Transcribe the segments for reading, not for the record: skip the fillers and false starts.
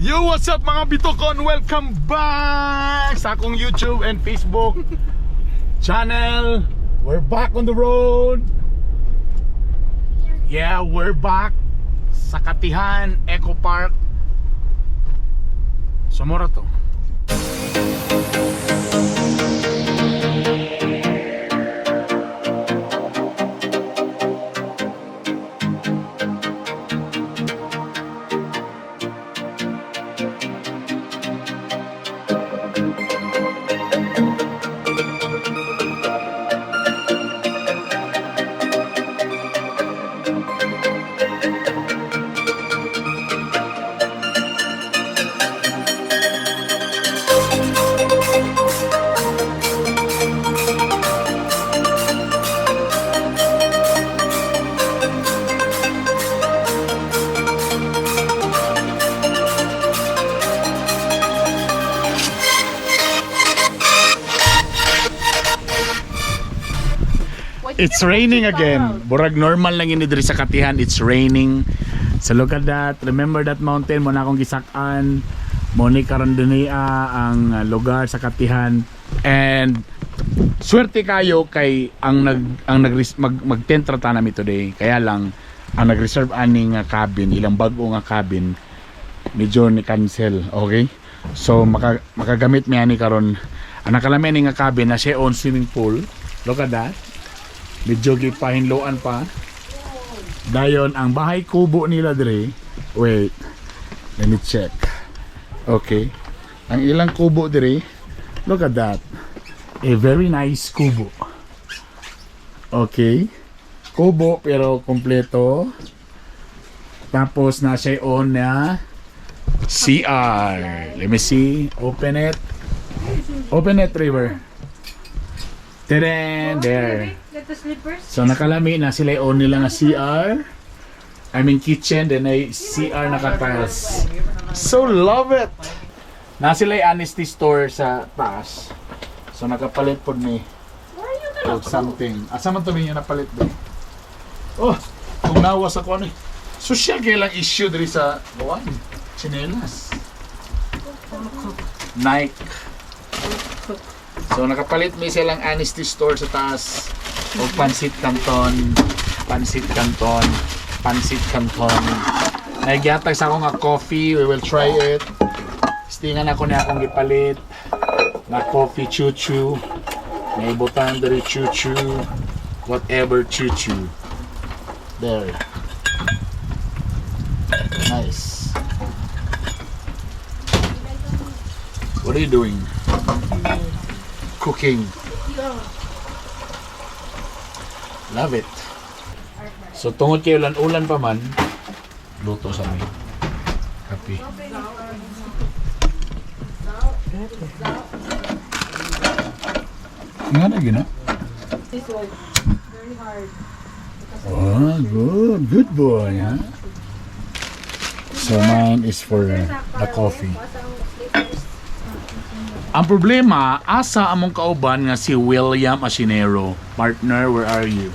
Yo, what's up mga Bitokon? Welcome back sa akong YouTube and Facebook channel. We're back on the road. Yeah, we're back sa Katihan Eco Park. Sumura to. It's raining again. Burag normal lang ini diri sa Katihan. It's raining. So look at that. Remember that mountain mo na akong gisak-an. Mo ni karon dinhi ang lugar sa Katihan. And swerte kayo kay ang mag-tent rata nami today. Kaya lang ang nag-reserve ani nga cabin, ilang bag-o nga cabin medyo ni cancel. Okay? So makagamit mi ani karon. Ang nakalami ni nga cabin na siya on swimming pool. Look at that. Medyo gipahinloan pa. Dayon ang bahay kubo nila dire. Wait. Let me check. Okay. Ang ilang kubo dire. Look at that. A very nice kubo. Okay. Kubo pero kompleto. Tapos na siya on na CR. Let me see. Open it. Open it, River. Tadaan! There. So nakalami na sila on nila nga CR. I mean kitchen, then ay CR naka-tiles. So love it! Na sila honesty store sa taas. So nakapalit po ni o something. Asa man to niya napalit ba? Oh! Kung nawas ako ano. Social kaya lang issue diri sa buwan. Chinelas. Nike. So nakapalit mi silang honesty store sa taas. O pansit canton. Nagyatag sa ako nga coffee. We will try it. Stingan ako na akong gipalit na coffee chuchu. May butang dari chuchu. Whatever chuchu. There. Nice. What are you doing? Cooking. Love it. So tungod kay ulan-ulan pa man, luto sa amin. Kape. Nga na gina? This was very hard. Oh, good. Good boy, ha? So mine is for the coffee. Ang problema, asa among kauban nga si William Asinero. Partner, where are you?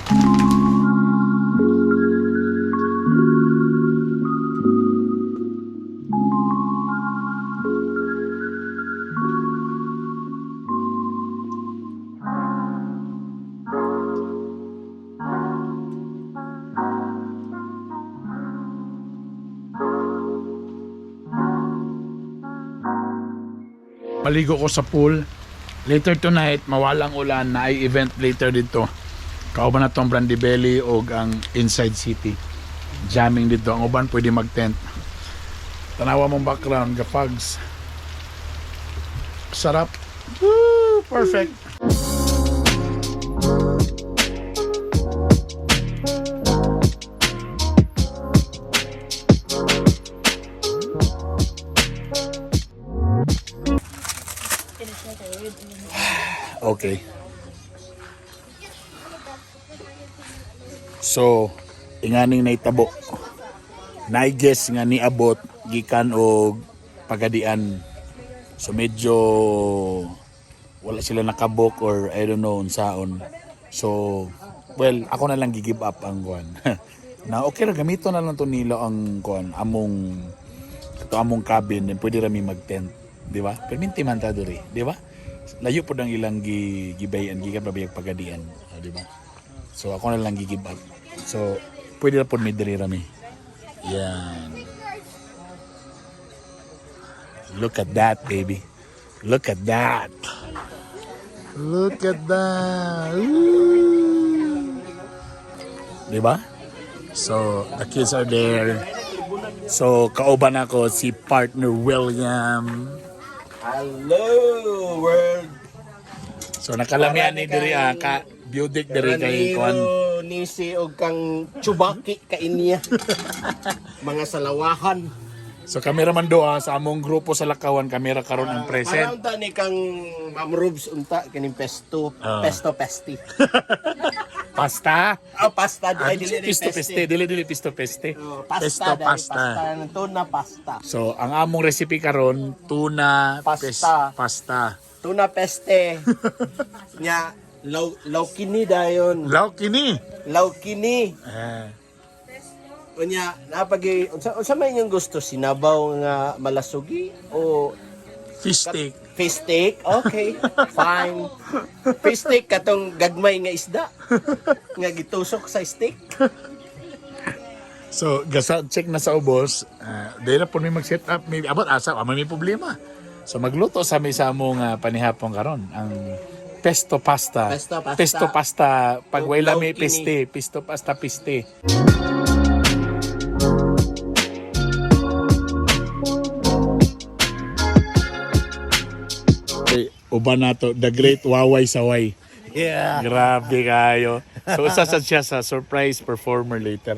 Paligo ko sa pool. Later tonight, mawalang ulan na ay event later dito. Kauban na tong Brandy Belly o ang Inside City. Jamming dito. Ang uban pwede mag-tent. Tanawa mong background, gapags. Sarap. Woo! Perfect. Okay. So, inganing naitabo. Naiguess nga niabot gikan og pagadian. So medyo wala sila nakabok or I don't know unsaon. So, well, ako na lang gi-give up ang kuan. Na okay ra gamito na lang to nila ang kuan among ito among cabin, then pwede rami mag-tent, di ba? Perminti man ta diri, di ba? Layo po ng ilang gibayan, gikan babayag pagadian, di ba? So ako na lang gi-give up. So pwede na po may diri rami. Yan. Look at that, baby. Look at that. Look at that. Woo. Diba? So, the kids are there. So, kauban ako si partner William. Hello, world. So, nakalamian ni diri ka Budik diri kay Kwan. Ni si og kang chubaki ka inya. Mga salawahan. So, kameraman doa sa among grupo sa Lakawan, kamera karon ang present. Around ta ni kang Ma'am Rubes unta kaning pesto, pesto pesti. Pasta? Pasta ay dili Pisto peste, dili pisto peste. Pesto pasta. Tuna pasta. So, ang among recipe karon tuna Pasta. pasta. Tuna peste. Nya laukini dayon. Laukini. Laukini. Unya napagi unsa may inyong gusto, sinabaw nga malasugi o Fish steak. fish steak? Okay, fine. Fish steak katong gagmay nga isda nga gitusok sa steak. So, gasa check na sa ubos. Dahil na po may mag-set up. May abot asa, may problema. So, magluto sa may sa among panihapon karon ang pesto pasta. Pesto pasta. Pesto pasta. Pag O, wala may laukini. peste. Pesto pasta piste. Uban nato, the great Waway Saway. Yeah. Grabe kayo. So, isa sa siya sa surprise performer later.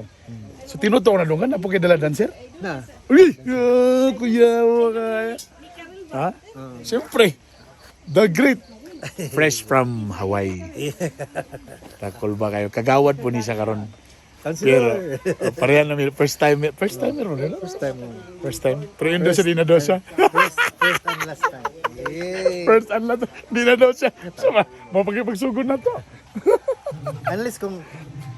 So, tinuto ko na lungan. Apo kayo dala dancer? Na. Uy! Kuya mo kaya. Ha? Siyempre. The great. Fresh from Hawaii. Takol ba kayo? Kagawad po ni siya karon. Pero, parehan namin. First time meron. First time. First time. Pero yun daw siya, di na daw siya. First and last time. Yay! First and last, di na daw siya. So, mapagsugod na to. Unless kung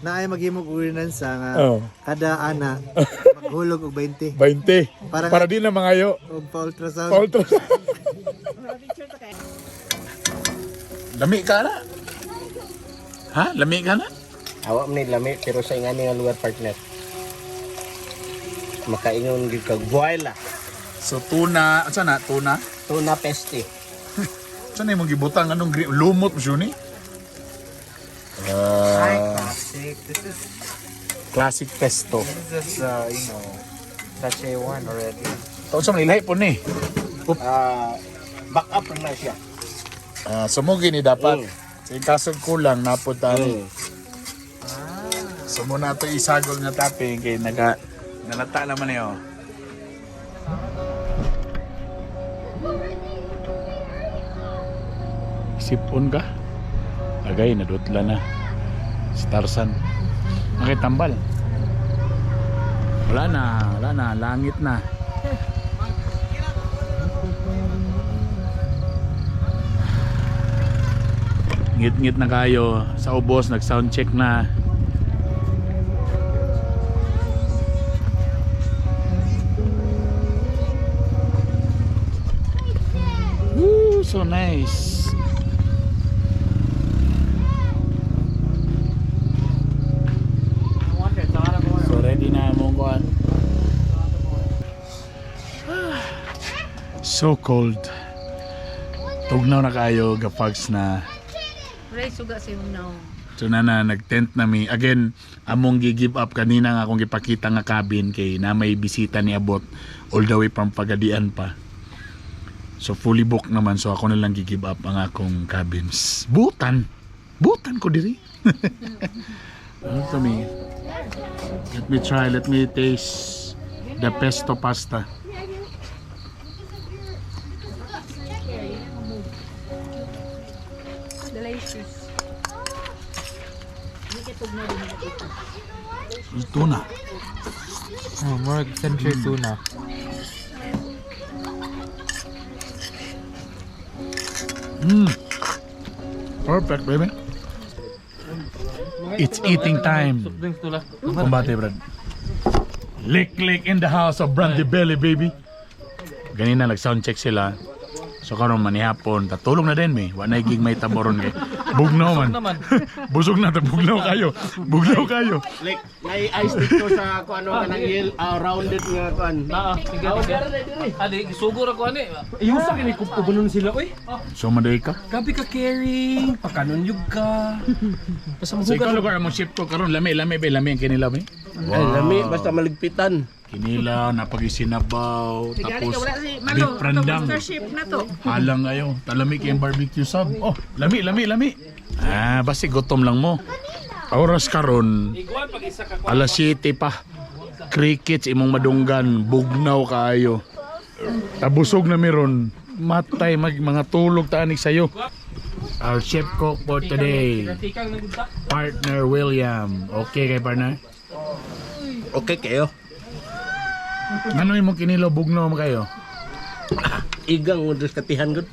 naay maghimog urinan sa nga Oh. kada ana maghulog og 20 20. Para- Para di na mangayo. og pa-ultrasound. Paultro. Lami ka na? Ha? Lami ka na? Awa man ni lami pero sa ingani nga lugar partner. Makaingon gid kag buwala. So tuna, asa na? Tuna? Tuna peste. Saan na yung gibutang anong green? Lumot mo siya ni? Classic. This is Classic pesto. sachet one already. Taon sa manilahi po ni. Back up na siya. Sumugi ni dapat. Sa kasog kulang, napod tani. So muna ito isagol nga topping kay nalata naman niyo. Sipon ka? Agay, nadutla na. Si Tarzan. Nakitambal. Wala na. Langit na. Ngit-ngit na kayo. Sa ubos, nag-sound check na. Woo, so nice. So ready na mong kuhan. So cold. Tugnaw na kayo, gapags na. Ray, suga sa yung now. So na nag-tent na mi. Again, among gi-give up kanina nga akong gipakita nga cabin kay na may bisita ni abot all the way from Pagadian pa. So fully booked naman, so ako na lang gi-give up ang akong cabins. Butan ko diri. Ano to me? Let me taste the pesto pasta. Delicious. Tuna. Oh, more century tuna. Perfect, baby. It's eating time. Kumbate, Brad. Lick in the house of Brandy Belly, baby. Ganina nag-sound check sila. So karon manihapon, tatulong na din mi. Wa na gig may taboron kay. Bugnaw man. Busog na ta, bugnaw kayo. Bugnaw kayo. Like, may ice dito sa kung ano kanang rounded nga kuan. Sige. Adi, gisugor ako ani. Iyusa kini kubunon sila oy. So maday ka. Gabi ka caring, pakanon yug ka. Basta So ikaw mahugas. lugar mo ship ko karon lami ang kinila mi. Ay, lami basta maligpitan. Kinila napag-isinabaw tapos Wala si beef Malo, rendang. mastership na to. Halang ayo, talami kayong barbecue sub. Oh, lami. Basi gutom lang mo. Oras karon, Igual pag isa ka alas 7 pa. Crickets imong madunggan, bugnaw kaayo. Tabusog na meron, matay mga tulog taanig sayo. Our chef cook for today, tikang nagudta. partner William. Okay kay partner? Okay kayo. Ano imong kinilo bugnaw mo kayo? Igang mo dos katihan gud.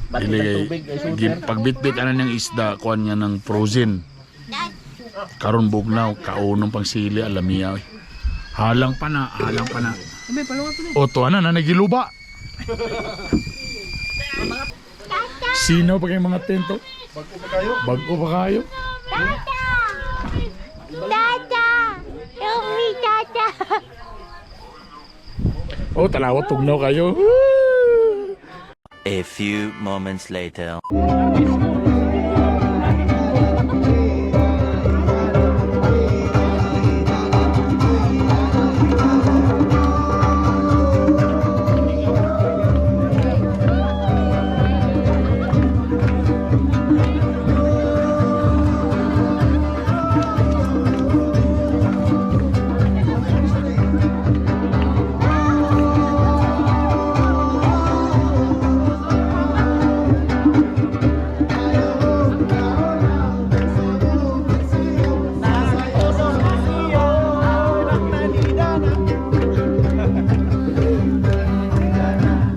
Balik ng tubig ay super. Pagbitbit ana niyang isda, kuan niya ng frozen. Karon bugnaw, kaunong pang sili, alamiya. Halang pa na. O to na nagiluba. Sino pa kayong mga tento? Bago pa kayo? Tata! Yung tata! O talawat tugnaw kayo. A few moments later.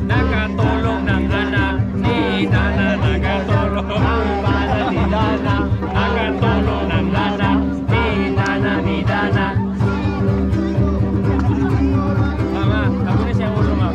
Nakatulong ng anak ni Dana, nakatulong ang bana ni Dana, nakatulong ng anak ni Dana. Mama, ako na siya ulo ma.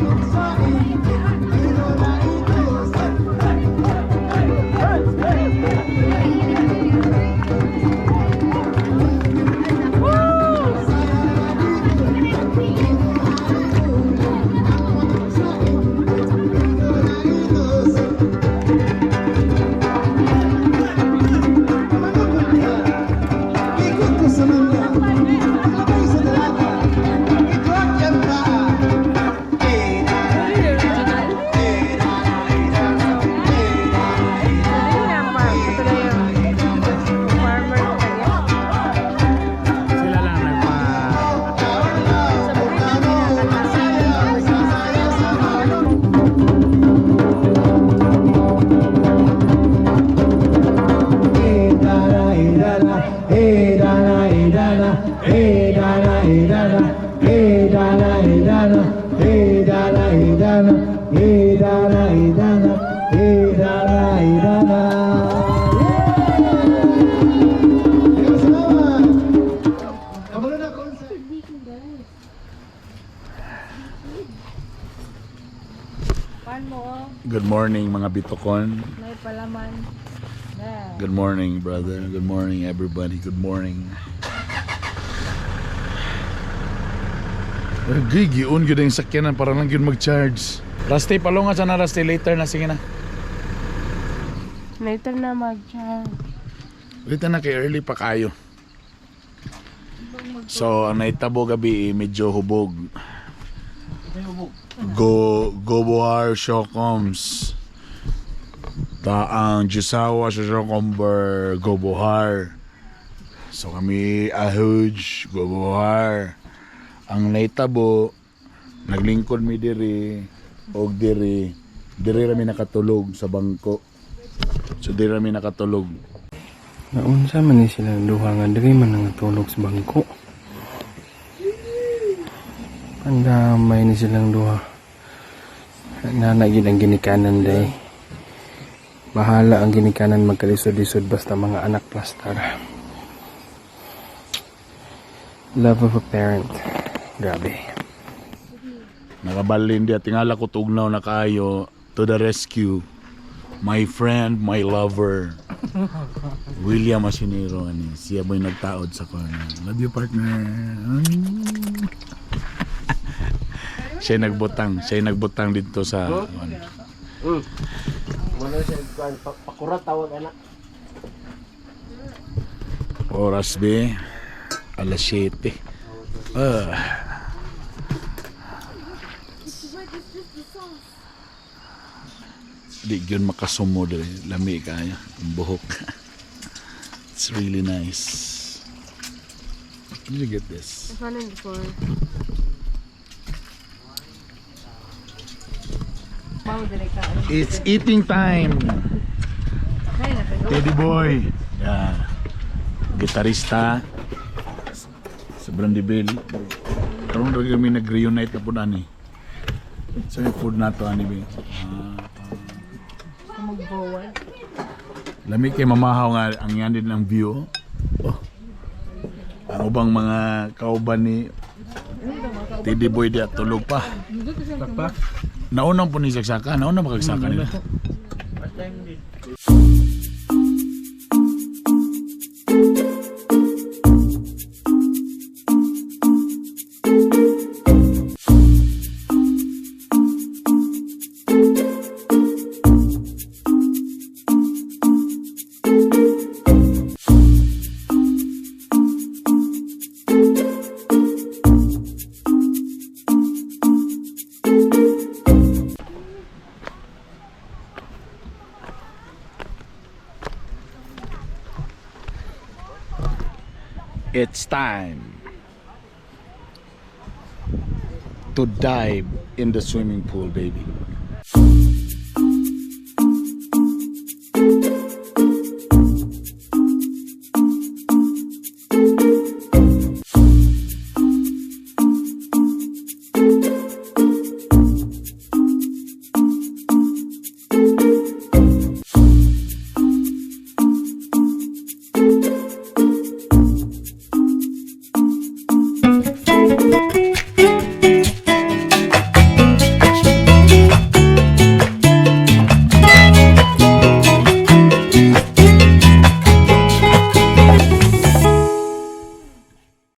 Sila lang nagpa... Pan mo, oh. Good morning mga bitokon. May palaman. Na. Good morning brother. Good morning everybody. Good morning. Gigiun gyud ang sakyanan para lang gyud mag-charge. Rasty palunga sa na Rasty later na sige na. Later na mag-charge. Later na kay early pa kayo. So ang naitabo gabi medyo hubog. Gobohar Shokoms. Taang Jusawa sa Shokomber Gobohar. So kami ahuj Gobohar. Ang naitabo naglingkod mi diri og diri rami nakatulog sa bangko. So diri rami nakatulog. Naunsa man ni silang duha nga diri man nangatulog sa bangko. Andamay ni silang duha. Nanagid ang ginikanan day. Bahala ang ginikanan magkalisod-lisod basta mga anak plastar. Love of a parent. Grabe. Nakabalin dia tingala ko tugnaw na kayo to the rescue. My friend, my lover. William Asinero ani. Siya boy nagtaod sa kanya. Love you partner. Siya nagbutang dito sa Muna siya pakurat tawag anak. oras be alas 7. Di yun makasumo dali. Lami kaya. Ang buhok. It's really nice. Did you get this? I've had it before. Mau delikado. It's eating time. Ay, nakagawa. Teddy boy. Yeah. Gitarista. Sa Brandibel. Karoon rin kami nag-reunite na po ani. So yung food na to ani be. Mag-bowal. Lami kay mamahaw nga ang yan din ng view. Oh. Ang ubang mga kauban ni Teddy boy dia tulog pa. Naunang po ni sagsaka. Naunang makagsaka nila. It's time to dive in the swimming pool, baby.